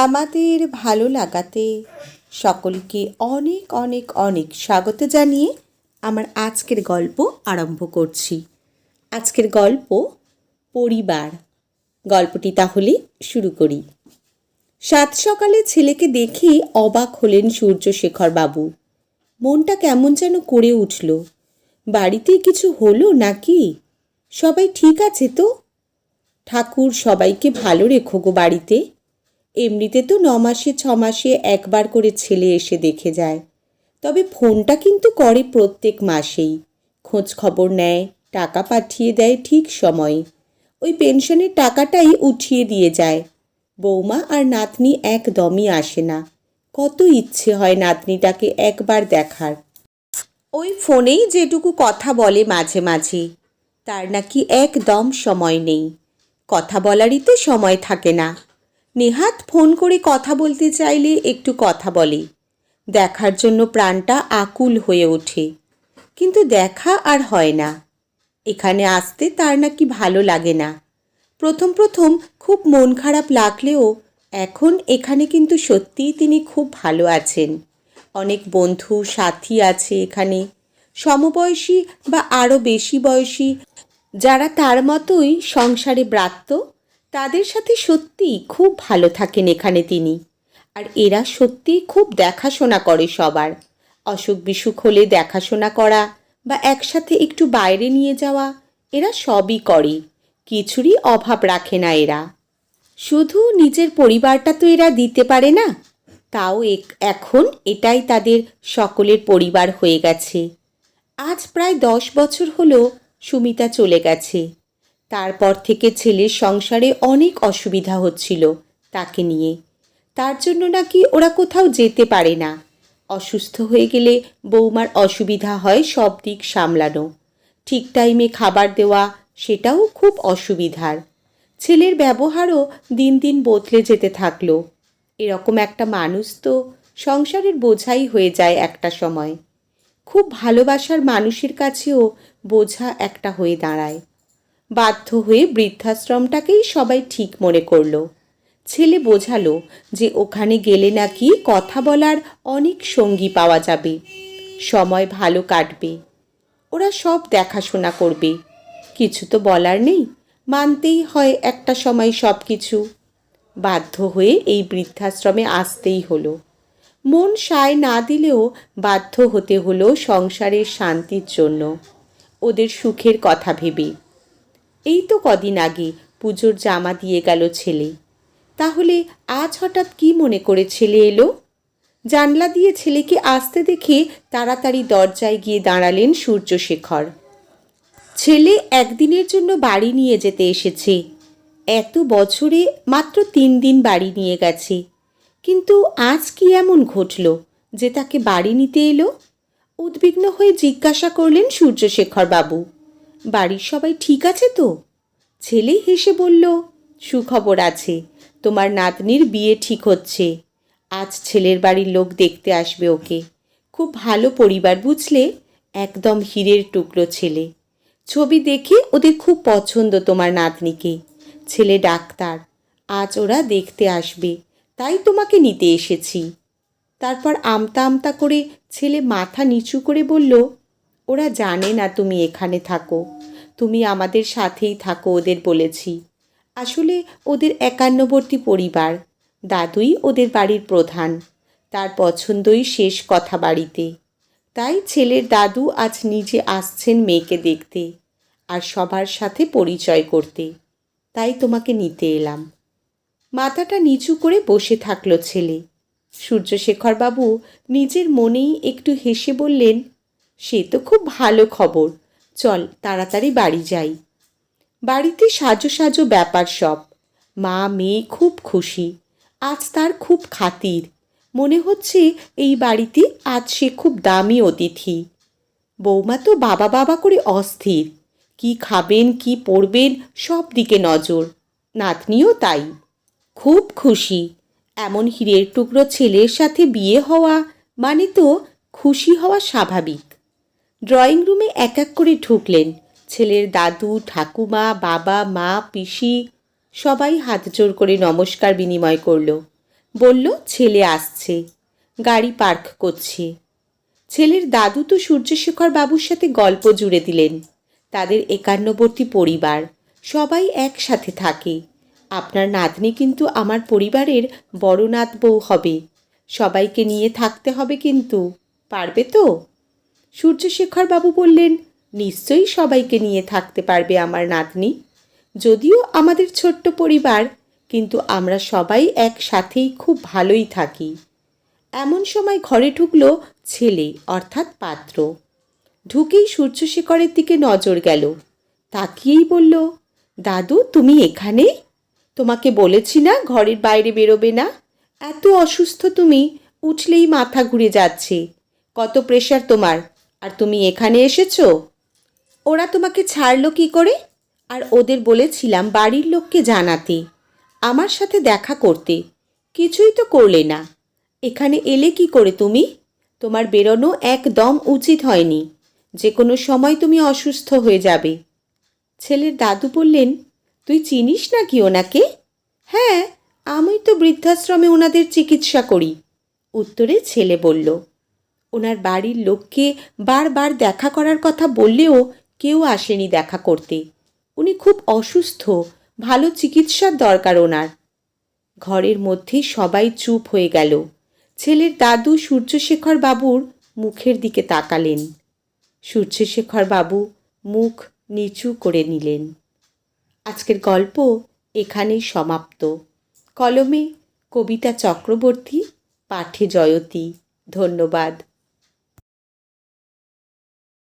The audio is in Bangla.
আমাদের ভালো লাগাতে সকলকে অনেক অনেক অনেক স্বাগত জানিয়ে আমার আজকের গল্প আরম্ভ করছি। আজকের গল্প পরিবার। গল্পটি তাহলে শুরু করি। সাত সকালে ছেলেকে দেখে অবাক হলেন সূর্যশেখর বাবু। মনটা কেমন যেন করে উঠল। বাড়িতে কিছু হলো নাকি? সবাই ঠিক আছে তো? ঠাকুর সবাইকে ভালো রেখো গো বাড়িতে। এমনিতে তো 9 মাসে 6 মাসে একবার করে ছেলে এসে দেখে যায়, তবে ফোনটা কিন্তু করে প্রত্যেক মাসেই। খোঁজ খবর নেয়, টাকা পাঠিয়ে দেয় ঠিক সময়ে। ওই পেনশনের টাকাটাই উঠিয়ে দিয়ে যায়। বৌমা আর নাতনি একদমই আসে না। কত ইচ্ছে হয় নাতনিটাকে একবার দেখার। ওই ফোনেই যেটুকু কথা বলে মাঝে মাঝে, তার নাকি একদম সময় নেই। কথা বলারই তো সময় থাকে না। নেহাত ফোন করে কথা বলতে চাইলে একটু কথা বলে, দেখার জন্য প্রাণটা আকুল হয়ে ওঠে, কিন্তু দেখা আর হয় না। এখানে আসতে তার নাকি ভালো লাগে না। প্রথম প্রথম খুব মন খারাপ লাগলেও এখন এখানে কিন্তু সত্যিই তিনি খুব ভালো আছেন। অনেক বন্ধু সাথী আছে এখানে, সমবয়সী বা আরও বেশি বয়সী, যারা তার মতোই সংসারে ব্রাত্য। তাদের সাথে সত্যিই খুব ভালো থাকেন এখানে তিনি। আর এরা সত্যিই খুব দেখাশোনা করে সবার। অসুখ বিসুখ হলে দেখাশোনা করা বা একসাথে একটু বাইরে নিয়ে যাওয়া, এরা সবই করে। কিছুরই অভাব রাখে না এরা। শুধু নিজের পরিবারটা তো এরা দিতে পারে না, তাও এখন এটাই তাদের সকলের পরিবার হয়ে গেছে। আজ প্রায় 10 বছর হলো সুমিতা চলে গেছে। তারপর থেকে ছেলের সংসারে অনেক অসুবিধা হচ্ছিল তাকে নিয়ে। তার জন্য নাকি ওরা কোথাও যেতে পারে না। অসুস্থ হয়ে গেলে বৌমার অসুবিধা হয় সব দিক সামলানো, ঠিক টাইমে খাবার দেওয়া, সেটাও খুব অসুবিধার। ছেলের ব্যবহারও দিন দিন বদলে যেতে থাকলো। এরকম একটা মানুষ তো সংসারের বোঝাই হয়ে যায় একটা সময়। খুব ভালোবাসার মানুষের কাছেও বোঝা একটা হয়ে দাঁড়ায়। বাধ্য হয়ে বৃদ্ধাশ্রমটাকেই সবাই ঠিক মনে করল। ছেলে বোঝালো যে ওখানে গেলে নাকি কথা বলার অনেক সঙ্গী পাওয়া যাবে, সময় ভালো কাটবে, ওরা সব দেখাশোনা করবে। কিছু তো বলার নেই, মানতেই হয় একটা সময় সব কিছু। বাধ্য হয়ে এই বৃদ্ধাশ্রমে আসতেই হলো। মন সায় না দিলেও বাধ্য হতে হলো সংসারের শান্তির জন্য, ওদের সুখের কথা ভেবে। এই তো কদিন আগে পুজোর জামা দিয়ে গেল ছেলে। তাহলে আজ হঠাৎ কি মনে করে ছেলে এলো? জানলা দিয়ে ছেলেকে আসতে দেখে তাড়াতাড়ি দরজায় গিয়ে দাঁড়ালেন সূর্যশেখর। ছেলে একদিনের জন্য বাড়ি নিয়ে যেতে এসেছে। এত বছরে মাত্র 3 দিন বাড়ি নিয়ে গেছে, কিন্তু আজ কি এমন ঘটল যে তাকে বাড়ি নিতে এলো? উদ্বিগ্ন হয়ে জিজ্ঞাসা করলেন সূর্যশেখর বাবু, বাড়ির সবাই ঠিক আছে তো? ছেলে হেসে বলল, সুখবর আছে, তোমার নাতনির বিয়ে ঠিক হচ্ছে। আজ ছেলের বাড়ির লোক দেখতে আসবে ওকে। খুব ভালো পরিবার বুঝলে, একদম হীরের টুকরো ছেলে। ছবি দেখে ওদের খুব পছন্দ তোমার নাতনিকে। ছেলে ডাক্তার, আজ ওরা দেখতে আসবে, তাই তোমাকে নিতে এসেছি। তারপর আমতা আমতা করে ছেলে মাথা নিচু করে বলল, ওরা জানে না তুমি এখানে থাকো, তুমি আমাদের সাথেই থাকো ওদের বলেছি। আসলে ওদের একান্নবর্তী পরিবার, দাদুই ওদের বাড়ির প্রধান, তার পছন্দই শেষ কথা বাড়িতে। তাই ছেলের দাদু আজ নিজে আসছেন মেয়েকে দেখতে আর সবার সাথে পরিচয় করতে, তাই তোমাকে নিতে এলাম। মাথাটা নিচু করে বসে থাকলো ছেলে। সূর্যশেখর বাবু নিজের মনেই একটু হেসে বললেন, সে তো খুব ভালো খবর, চল তাড়াতাড়ি বাড়ি যাই। বাড়িতে সাজো সাজো ব্যাপার সব। মা মেয়ে খুব খুশি। আজ তার খুব খাতির। মনে হচ্ছে এই বাড়িতে আজ সে খুব দামি অতিথি। বৌমা তো বাবা বাবা করে অস্থির, কি খাবেন কি পরবেন সব দিকে নজর। নাতনিও তাই, খুব খুশি। এমন হীরের টুকরো ছেলের সাথে বিয়ে হওয়া মানে তো খুশি হওয়া স্বাভাবিক। ড্রয়িং রুমে এক এক করে ঢুকলেন ছেলের দাদু, ঠাকুমা, বাবা, মা, পিসি। সবাই হাত জোড় করে নমস্কার বিনিময় করল। বলল ছেলে আসছে, গাড়ি পার্ক করছে। ছেলের দাদু তো সূর্যশেখর বাবুর সাথে গল্প জুড়ে দিলেন। তাদের একান্নবর্তী পরিবার, সবাই একসাথে থাকে। আপনার নাতনি কিন্তু আমার পরিবারের বড় নাত বউ হবে। সবাইকে নিয়ে থাকতে হবে কিন্তু, পারবে তো? সূর্যশেখর বাবু বললেন, নিশ্চয়ই সবাইকে নিয়ে থাকতে পারবে আমার নাতনি। যদিও আমাদের ছোট্ট পরিবার, কিন্তু আমরা সবাই একসাথেই খুব ভালোই থাকি। এমন সময় ঘরে ঢুকলো ছেলে অর্থাৎ পাত্র। ঢুকেই সূর্যশেখরের দিকে নজর গেল। তাকিয়েই বলল, দাদু তুমি এখানে? তোমাকে বলেছি না ঘরের বাইরে বেরোবে না? এত অসুস্থ তুমি, উঠলেই মাথা ঘুরে যাচ্ছে। কত প্রেশার তোমার, আর তুমি এখানে এসেছো? ওরা তোমাকে ছাড়লো কি করে? আর ওদের বলেছিলাম বাড়ির লোককে জানাতে, আমার সাথে দেখা করতে। কিছুই তো করলে না। এখানে এলে কি করে তুমি? তোমার বেরোনো একদম উচিত হয়নি। যে কোনো সময় তুমি অসুস্থ হয়ে যাবে। ছেলের দাদু বললেন, তুই চিনিস নাকি ওনাকে? হ্যাঁ, আমি তো বৃদ্ধাশ্রমে ওনাদের চিকিৎসা করি, উত্তরে ছেলে বলল। ওনার বাড়ির লোককে বারবার দেখা করার কথা বললেও কেউ আসেনি দেখা করতে। উনি খুব অসুস্থ, ভালো চিকিৎসার দরকার ওনার। ঘরের মধ্যে সবাই চুপ হয়ে গেল। ছেলের দাদু সূর্যশেখর বাবুর মুখের দিকে তাকালেন। সূর্যশেখর বাবু মুখ নিচু করে নিলেন। আজকের গল্প এখানেই সমাপ্ত। কলমে কবিতা চক্রবর্তী, পাঠে জয়তী। ধন্যবাদ।